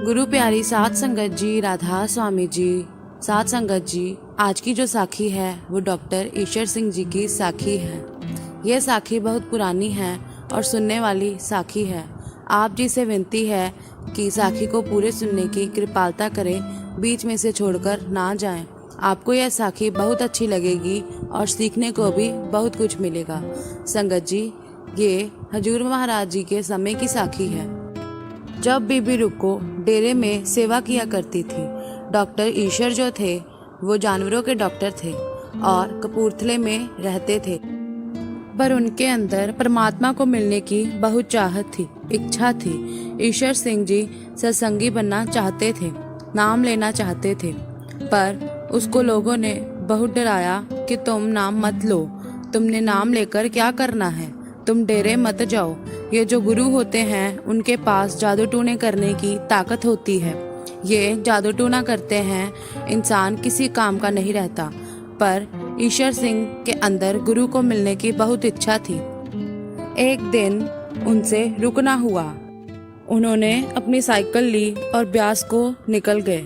गुरु प्यारी साध संगत जी, राधा स्वामी जी, साध संगत जी, आज की जो साखी है वो डॉक्टर ईश्वर सिंह जी की साखी है। यह साखी बहुत पुरानी है और सुनने वाली साखी है। आप जी से विनती है कि साखी को पूरे सुनने की कृपालता करें, बीच में से छोड़कर ना जाएं। आपको यह साखी बहुत अच्छी लगेगी और सीखने को भी बहुत कुछ मिलेगा। संगत जी, ये हजूर महाराज जी के समय की साखी है। जब बीबी रुक्को डेरे में सेवा किया करती थी, डॉक्टर ईश्वर जो थे वो जानवरों के डॉक्टर थे और कपूरथले में रहते थे, पर उनके अंदर परमात्मा को मिलने की बहुत चाहत थी, इच्छा थी। ईश्वर सिंह जी सत्संगी बनना चाहते थे, नाम लेना चाहते थे, पर उसको लोगों ने बहुत डराया कि तुम नाम मत लो, तुमने नाम लेकर क्या करना है, तुम डेरे मत जाओ। ये जो गुरु होते हैं उनके पास जादू टूने करने की ताकत होती है, ये जादू टूना करते हैं, इंसान किसी काम का नहीं रहता। पर ईश्वर सिंह के अंदर गुरु को मिलने की बहुत इच्छा थी। एक दिन उनसे रुकना हुआ। उन्होंने अपनी साइकिल ली और ब्यास को निकल गए।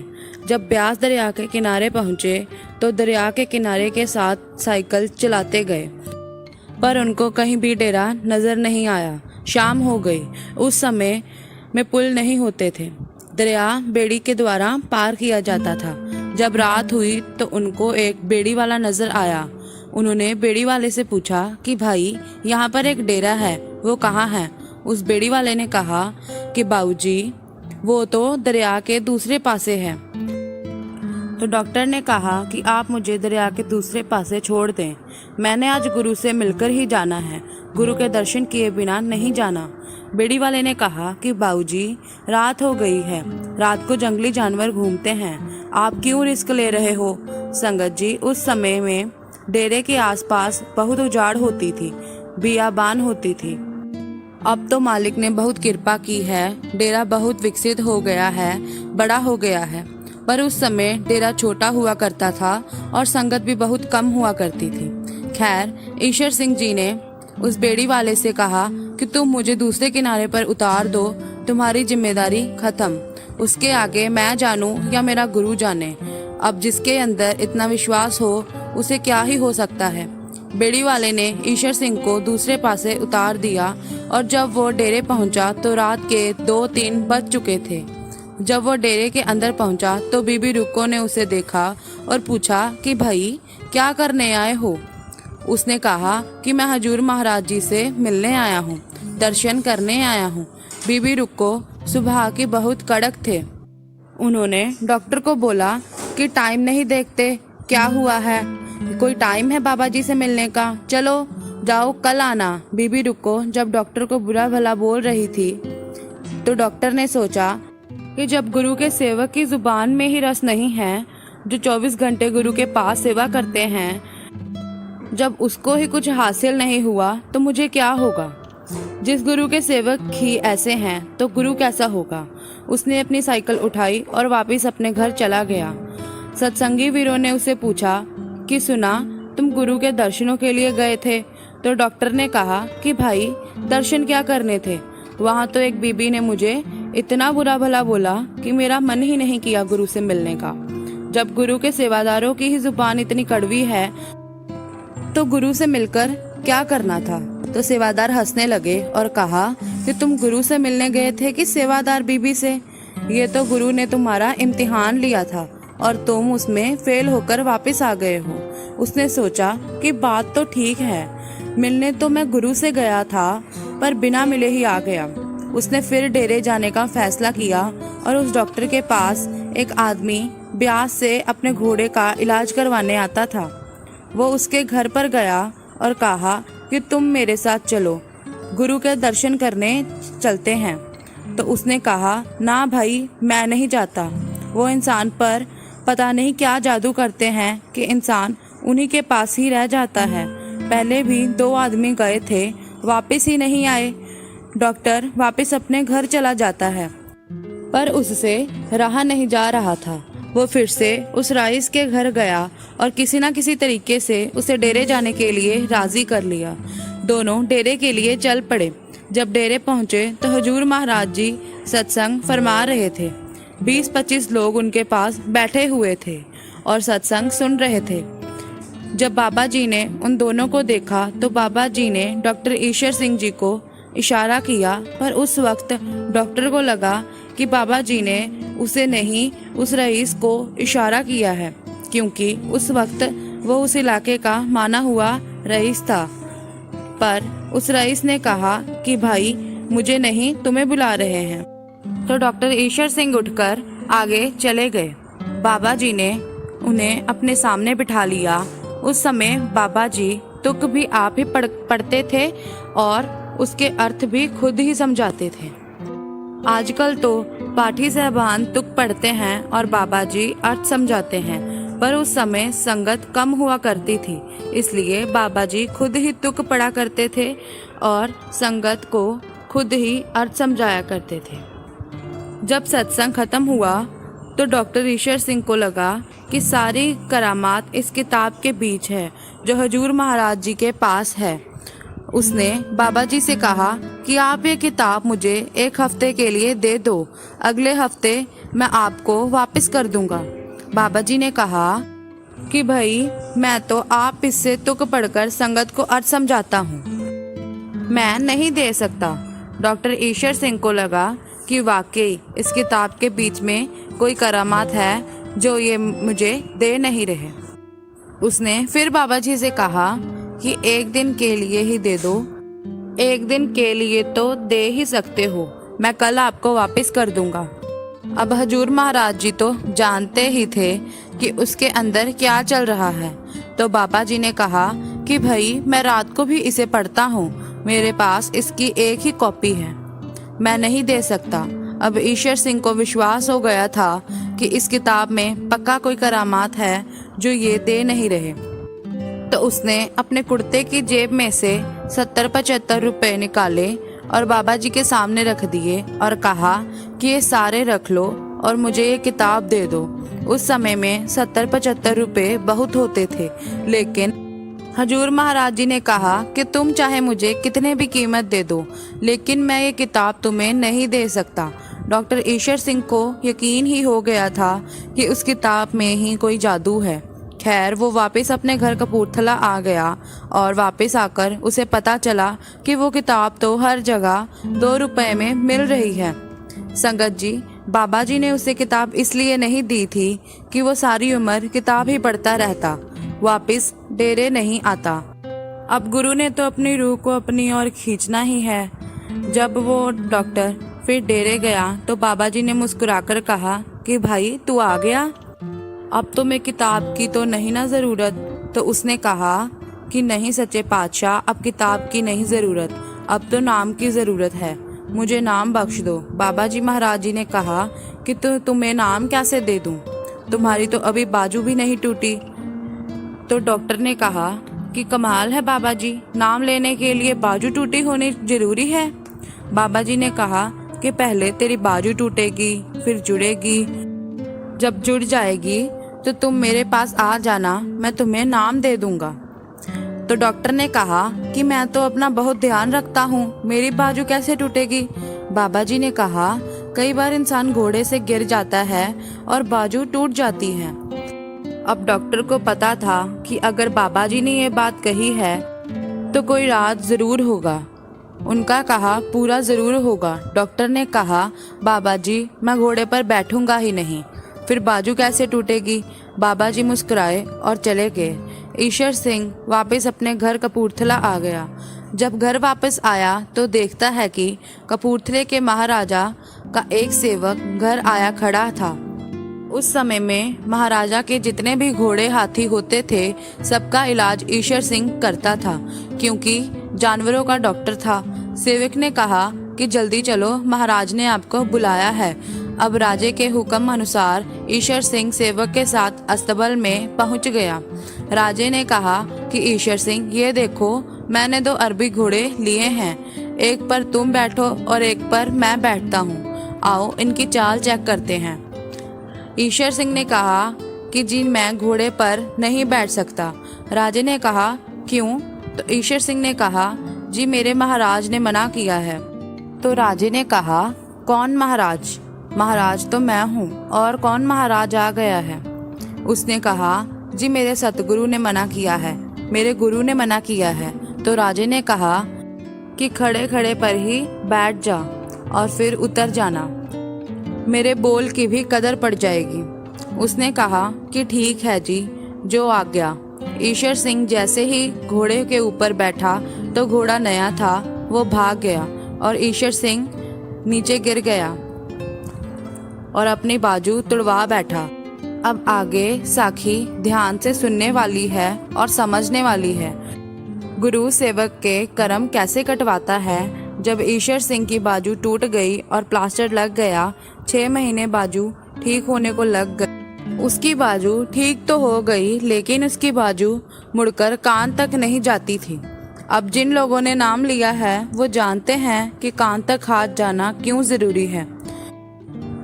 जब ब्यास दरिया के किनारे पहुंचे तो दरिया के किनारे के साथ साइकिल चलाते गए, पर उनको कहीं भी डेरा नजर नहीं आया। शाम हो गई। उस समय में पुल नहीं होते थे, दरिया बेड़ी के द्वारा पार किया जाता था। जब रात हुई तो उनको एक बेड़ी वाला नजर आया। उन्होंने बेड़ी वाले से पूछा कि भाई, यहाँ पर एक डेरा है, वो कहाँ है? उस बेड़ी वाले ने कहा कि बाबूजी, वो तो दरिया के दूसरे पासे है। तो डॉक्टर ने कहा कि आप मुझे दरिया के दूसरे पासे छोड़ दें, मैंने आज गुरु से मिलकर ही जाना है, गुरु के दर्शन किए बिना नहीं जाना। बेड़ी वाले ने कहा कि बाबूजी, रात हो गई है, रात को जंगली जानवर घूमते हैं, आप क्यों रिस्क ले रहे हो? संगत जी, उस समय में डेरे के आसपास बहुत उजाड़ होती थी, बियाबान होती थी। अब तो मालिक ने बहुत कृपा की है, डेरा बहुत विकसित हो गया है, बड़ा हो गया है, पर उस समय डेरा छोटा हुआ करता था और संगत भी बहुत कम हुआ करती थी। खैर, ईश्वर सिंह जी ने उस बेड़ी वाले से कहा कि तुम मुझे दूसरे किनारे पर उतार दो, तुम्हारी जिम्मेदारी खत्म, उसके आगे मैं जानूं या मेरा गुरु जाने। अब जिसके अंदर इतना विश्वास हो उसे क्या ही हो सकता है। बेड़ी वाले ने ईश्वर सिंह को दूसरे पासे उतार दिया और जब वो डेरे पहुंचा तो रात के 2-3 बज चुके थे। जब वो डेरे के अंदर पहुंचा तो बीबी रुक्को ने उसे देखा और पूछा कि भाई, क्या करने आए हो? उसने कहा कि मैं हजूर महाराज जी से मिलने आया हूँ, दर्शन करने आया हूँ। बीबी रुक्को सुबह की बहुत कड़क थे। उन्होंने डॉक्टर को बोला कि टाइम नहीं देखते, क्या हुआ है? कोई टाइम है बाबा जी से मिलने का? चलो जाओ, कल आना। बीबी रुक्को जब डॉक्टर को बुरा भला बोल रही थी तो डॉक्टर ने सोचा कि जब गुरु के सेवक की जुबान में ही रस नहीं है, जो 24 घंटे गुरु के पास सेवा करते हैं, जब उसको ही कुछ हासिल नहीं हुआ तो मुझे क्या होगा? जिस गुरु के सेवक ही ऐसे हैं तो गुरु कैसा होगा? उसने अपनी साइकिल उठाई और वापस अपने घर चला गया। सत्संगी वीरों ने उसे पूछा कि सुना, तुम गुरु के दर्शनों के लिए गए थे? तो डॉक्टर ने कहा कि भाई, दर्शन क्या करने थे, वहाँ तो एक बीबी ने मुझे इतना बुरा भला बोला कि मेरा मन ही नहीं किया गुरु से मिलने का। जब गुरु के सेवादारों की ही जुबान इतनी कड़वी है तो गुरु से मिलकर क्या करना था? तो सेवादार हंसने लगे और कहा कि तुम गुरु से मिलने गए थे कि सेवादार बीबी से? ये तो गुरु ने तुम्हारा इम्तिहान लिया था और तुम उसमें फेल होकर वापस आ गए हो। उसने सोचा कि बात तो ठीक है, मिलने तो मैं गुरु से गया था पर बिना मिले ही आ गया। उसने फिर डेरे जाने का फैसला किया और उस डॉक्टर के पास एक आदमी ब्यास से अपने घोड़े का इलाज करवाने आता था। वो उसके घर पर गया और कहा कि तुम मेरे साथ चलो, गुरु के दर्शन करने चलते हैं। तो उसने कहा, ना भाई, मैं नहीं जाता। वो इंसान पर पता नहीं क्या जादू करते हैं कि इंसान उन्हीं के पास ही रह जाता है। पहले भी 2 आदमी गए थे, वापस ही नहीं आए। डॉक्टर वापस अपने घर चला जाता है, पर उससे रहा नहीं जा रहा था। वो फिर से उस राइस के घर गया और किसी न किसी तरीके से उसे डेरे जाने के लिए राजी कर लिया। दोनों डेरे के लिए चल पड़े। जब डेरे पहुंचे तो हजूर महाराज जी सत्संग फरमा रहे थे। 20-25 लोग उनके पास बैठे हुए थे और सत्संग सुन रहे थे। जब बाबा जी ने उन दोनों को देखा तो बाबा जी ने डॉक्टर ईश्वर सिंह जी को इशारा किया, पर उस वक्त डॉक्टर को लगा कि बाबा जी ने उसे नहीं, उस रईस को इशारा किया है, क्योंकि उस वक्त वो उस इलाके का माना हुआ रईस था। पर उस रईस ने कहा कि भाई मुझे नहीं, तुम्हें बुला रहे हैं। तो डॉक्टर ईश्वर सिंह उठकर आगे चले गए। बाबा जी ने उन्हें अपने सामने बिठा लिया। उस समय बाबा जी तुक भी आप ही पढ़ते थे और उसके अर्थ भी खुद ही समझाते थे। आजकल तो पाठी साहबान तुक पढ़ते हैं और बाबा जी अर्थ समझाते हैं, पर उस समय संगत कम हुआ करती थी, इसलिए बाबा जी खुद ही तुक पढ़ा करते थे और संगत को खुद ही अर्थ समझाया करते थे। जब सत्संग खत्म हुआ तो डॉक्टर ईश्वर सिंह को लगा कि सारी करामात इस किताब के बीच है जो हजूर महाराज जी के पास है। उसने बाबा जी से कहा कि आप ये किताब मुझे 1 हफ्ते के लिए दे दो, अगले हफ्ते मैं आपको वापस कर दूंगा। बाबा जी ने कहा कि भाई मैं तो आप इससे तुक पढ़कर संगत को अर्थ समझाता हूँ, मैं नहीं दे सकता। डॉक्टर ईश्वर सिंह को लगा कि वाकई इस किताब के बीच में कोई करामात है जो ये मुझे दे नहीं रहे। उसने फिर बाबा जी से कहा कि 1 दिन के लिए ही दे दो। 1 दिन के लिए तो दे ही सकते हो, मैं कल आपको वापस कर दूंगा। अब हजूर महाराज जी तो जानते ही थे कि उसके अंदर क्या चल रहा है। तो बाबा जी ने कहा कि भाई मैं रात को भी इसे पढ़ता हूँ, मेरे पास इसकी 1 ही कॉपी है, मैं नहीं दे सकता। अब ईश्वर सिंह को विश्वास हो गया था कि इस किताब में पक्का कोई करामात है जो ये दे नहीं रहे। तो उसने अपने कुर्ते की जेब में से 70-75 रुपए निकाले और बाबा जी के सामने रख दिए और कहा कि ये सारे रख लो और मुझे ये किताब दे दो। उस समय में 70-75 रुपए बहुत होते थे, लेकिन हजूर महाराज जी ने कहा कि तुम चाहे मुझे कितने भी कीमत दे दो, लेकिन मैं ये किताब तुम्हें नहीं दे सकता। डॉक्टर ईश्वर सिंह को यकीन ही हो गया था कि उस किताब में ही कोई जादू है। खैर वो वापस अपने घर कपूरथला आ गया और वापस आकर उसे पता चला कि वो किताब तो हर जगह 2 रुपए में मिल रही है। संगत जी, बाबा जी ने उसे किताब इसलिए नहीं दी थी कि वो सारी उम्र किताब ही पढ़ता रहता, वापस डेरे नहीं आता। अब गुरु ने तो अपनी रूह को अपनी ओर खींचना ही है। जब वो डॉक्टर फिर डेरे गया तो बाबा जी ने मुस्कुराकर कहा कि भाई तू आ गया, अब तो मैं किताब की तो नहीं ना ज़रूरत। तो उसने कहा कि नहीं सच्चे पातशाह, अब किताब की नहीं ज़रूरत, अब तो नाम की ज़रूरत है, मुझे नाम बख्श दो। बाबा जी महाराज जी ने कहा कि तुम्हें नाम कैसे दे दूं, तुम्हारी तो अभी बाजू भी नहीं टूटी। तो डॉक्टर ने कहा कि कमाल है बाबा जी, नाम लेने के लिए बाजू टूटी होनी जरूरी है। बाबा जी ने कहा कि पहले तेरी बाजू टूटेगी, फिर जुड़ेगी, जब जुड़ जाएगी तो तुम मेरे पास आ जाना, मैं तुम्हें नाम दे दूंगा। तो डॉक्टर ने कहा कि मैं तो अपना बहुत ध्यान रखता हूँ, मेरी बाजू कैसे टूटेगी। बाबा जी ने कहा कई बार इंसान घोड़े से गिर जाता है और बाजू टूट जाती है। अब डॉक्टर को पता था कि अगर बाबा जी ने ये बात कही है तो कोई राज जरूर होगा। उनका कहा पूरा जरूर होगा। डॉक्टर ने कहा बाबा जी मैं घोड़े पर बैठूंगा ही नहीं, फिर बाजू कैसे टूटेगी। बाबा जी मुस्कुराए और चले गए। ईश्वर सिंह वापस अपने घर कपूरथला आ गया। जब घर वापस आया तो देखता है कि कपूरथले के महाराजा का एक सेवक घर आया खड़ा था। उस समय में महाराजा के जितने भी घोड़े हाथी होते थे सबका इलाज ईश्वर सिंह करता था, क्योंकि जानवरों का डॉक्टर था। सेवक ने कहा कि जल्दी चलो, महाराज ने आपको बुलाया है। अब राजे के हुक्म अनुसार ईश्वर सिंह सेवक के साथ अस्तबल में पहुंच गया। राजे ने कहा कि ईश्वर सिंह ये देखो, मैंने 2 अरबी घोड़े लिए हैं, एक पर तुम बैठो और एक पर मैं बैठता हूँ, आओ इनकी चाल चेक करते हैं। ईश्वर सिंह ने कहा कि जी मैं घोड़े पर नहीं बैठ सकता। राजे ने कहा क्यों? तो ईश्वर सिंह ने कहा जी मेरे महाराज ने मना किया है। तो राजे ने कहा कौन महाराज? महाराज तो मैं हूँ, और कौन महाराज आ गया है। उसने कहा, जी मेरे सतगुरु ने मना किया है, मेरे गुरु ने मना किया है। तो राजे ने कहा कि खड़े खड़े पर ही बैठ जा और फिर उतर जाना, मेरे बोल की भी कदर पड़ जाएगी। उसने कहा कि ठीक है जी, जो आज्ञा। ईश्वर सिंह जैसे ही घोड़े के ऊपर बैठा तो घोड़ा नया था, वो भाग गया और ईश्वर सिंह नीचे गिर गया और अपनी बाजू तुड़वा बैठा। अब आगे साखी ध्यान से सुनने वाली है और समझने वाली है। गुरु सेवक के कर्म कैसे कटवाता है। जब ईश्वर सिंह की बाजू टूट गई और प्लास्टर लग गया, 6 महीने बाजू ठीक होने को लग गई। उसकी बाजू ठीक तो हो गई, लेकिन उसकी बाजू मुड़कर कान तक नहीं जाती थी। अब जिन लोगों ने नाम लिया है वो जानते हैं कि कान तक हाथ जाना क्यों जरूरी है।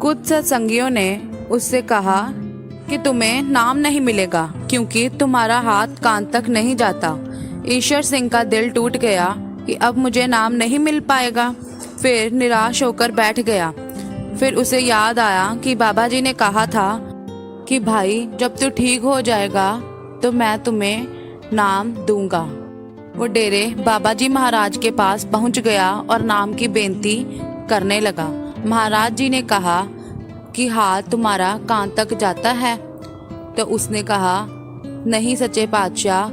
कुछ सत्संगियों ने उससे कहा कि तुम्हें नाम नहीं मिलेगा क्योंकि तुम्हारा हाथ कान तक नहीं जाता। ईश्वर सिंह का दिल टूट गया कि अब मुझे नाम नहीं मिल पाएगा। फिर निराश होकर बैठ गया। फिर उसे याद आया कि बाबा जी ने कहा था कि भाई जब तू ठीक हो जाएगा तो मैं तुम्हें नाम दूंगा। वो डेरे बाबा जी महाराज के पास पहुंच गया और नाम की बेनती करने लगा। महाराज जी ने कहा कि हाथ तुम्हारा कान तक जाता है। तो उसने कहा, नहीं सच्चे पातशाह,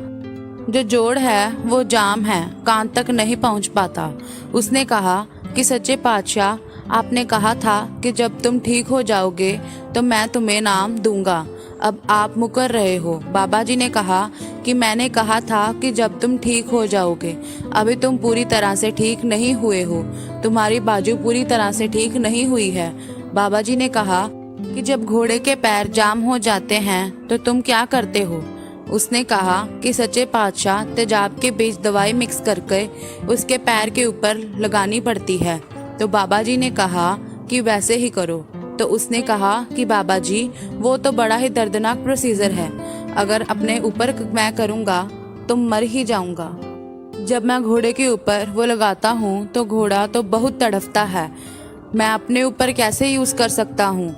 जो जोड़ है वो जाम है, कान तक नहीं पहुंच पाता। उसने कहा कि सच्चे पातशाह, आपने कहा था कि जब तुम ठीक हो जाओगे तो मैं तुम्हें नाम दूंगा, अब आप मुकर रहे हो। बाबा जी ने कहा कि मैंने कहा था कि जब तुम ठीक हो जाओगे, अभी तुम पूरी तरह से ठीक नहीं हुए हो, तुम्हारी बाजू पूरी तरह से ठीक नहीं हुई है। बाबा जी ने कहा कि जब घोड़े के पैर जाम हो जाते हैं तो तुम क्या करते हो। उसने कहा कि सच्चे पातशाह, तेजाब के बीच दवाई मिक्स करके उसके पैर के ऊपर लगानी पड़ती है। तो बाबा जी ने कहा कि वैसे ही करो। तो उसने कहा कि बाबा जी, वो तो बड़ा ही दर्दनाक प्रोसीजर है, अगर अपने ऊपर मैं करूँगा तो मर ही जाऊँगा। जब मैं घोड़े के ऊपर वो लगाता हूँ तो घोड़ा तो बहुत तड़फता है, मैं अपने ऊपर कैसे यूज़ कर सकता हूँ,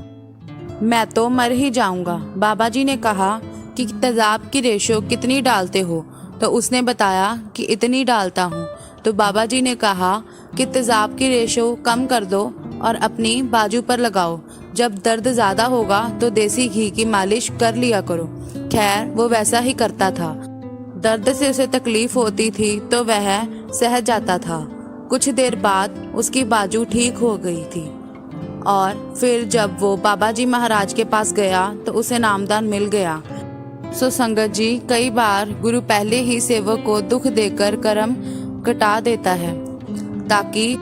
मैं तो मर ही जाऊँगा। बाबा जी ने कहा कि तेजाब की रेशो कितनी डालते हो। तो उसने बताया कि इतनी डालता हूँ। तो बाबा जी ने कहा कि तेजाब की रेशो कम कर दो और अपनी बाजू पर लगाओ, जब दर्द ज़्यादा होगा तो देसी घी की मालिश कर लिया करो। खैर वो वैसा ही करता था। दर्द से उसे तकलीफ होती थी तो वह सह जाता था। कुछ देर बाद उसकी बाजू ठीक हो गई थी और फिर जब वो बाबा जी महाराज के पास गया तो उसे नामदान मिल गया। सो संगत जी, कई बार गुरु पहले ही सेवक को दुख देकर कर्म कटा देता है ताकि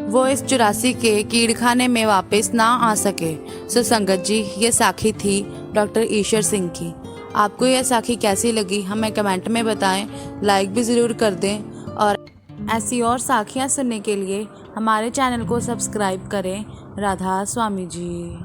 वो इस 84 के कीड़खाने में वापस ना आ सके। सो संगत जी, ये साखी थी डॉक्टर ईश्वर सिंह की। आपको यह साखी कैसी लगी हमें कमेंट में बताएं, लाइक भी ज़रूर कर दें और ऐसी और साखियाँ सुनने के लिए हमारे चैनल को सब्सक्राइब करें। राधा स्वामी जी।